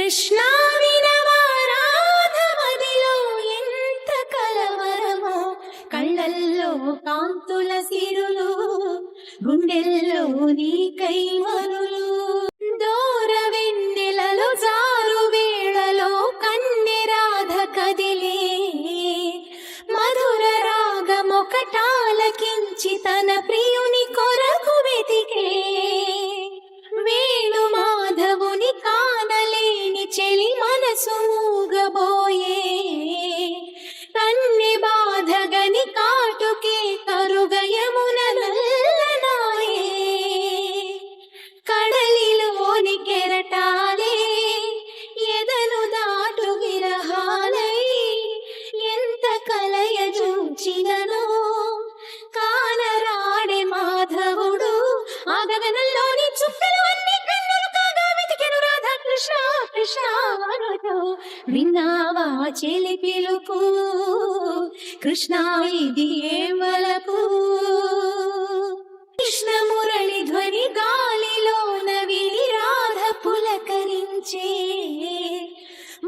కృష్ణ వినవారాధమదిలో ఎంత కలవరమో, కళ్ళల్లో కాంతుల సిరులు, గుండెల్లో నీకై మరులు. దూర వెన్నెలలో జారు వేళలో కన్నె రాధ కదిలే, మధుర రాగమొకటాలకించి తన ప్రియుని కొరకు వెతికే. వేణు మాధవుని కానలేని చెలి మనసు మూగబోయే, కన్నె బాధగని కాటుకే కరుగయమున నల్లనాయే. కడలిలోని కెరటాలే ఎదను దాటు విరహాలై, ఎంత కలయ చూచినను కానరాడే మాధవుడు. ఆ గగనంలోని చుక్కలు అన్ని కన్నులు కాగా వెతికెను రాధా కృష్ణ కృష్ణ అనుతూ. విన్నావా చెలి పిలుపు, కృష్ణ ఇది ఏ వలపు. కృష్ణ మురళి ధ్వని గాలిలోన విని రాధ పులకరించే,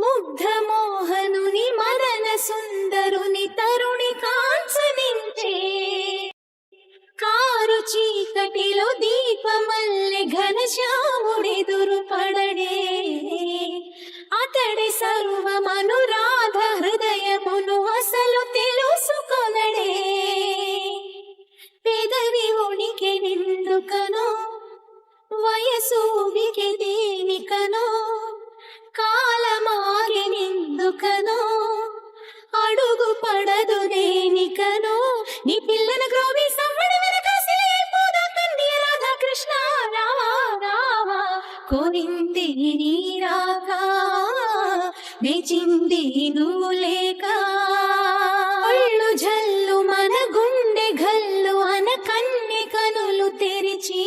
ముగ్ధ మోహనుని మదన సుందరుని తరుణి కాంచనించే. కారు చీకటిలో దీపమల్లె ఘనశ్యాముడెదురు పడడే, అతడి సర్వమనురాధ హృదయమును అసలు తెలుసుకొనడే. పెదవి ఉనికి నిందుకనో, వయసు ఉనికి దేనికనో, కాలమాగి నిందుకనో, అడుగు పడదు దేనికనో. నీ పిల్లన గ్రోవి సవ్వడి వెనకాసిపోదా కన్య రాధా కృష్ణ రావా రావా. కోరింది నీ రాక, మెచ్చింది నువ్వు లేక. ఒళ్ళు జల్లు మన గుండె గల్లు అన కన్నె కనులు తెరిచి,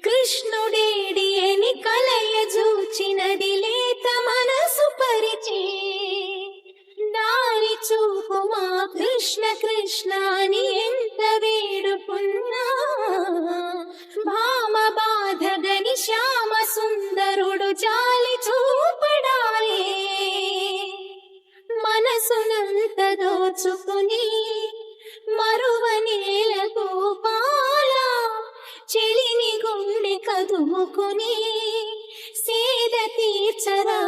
కృష్ణుడేడి అని కలయ చూచినది లేత మనసు పరిచి. దారి చూపు మా కృష్ణ కృష్ణ అని ఎంత వేడుకున్నా, భామ బాధగని శ్యామ సుందరుడు జాలి చూపడాలే. మనసునంత దోచుకుని మరువనేల గోపాల, చెలిని గుండె కదుముకుని సేద తీర్చరా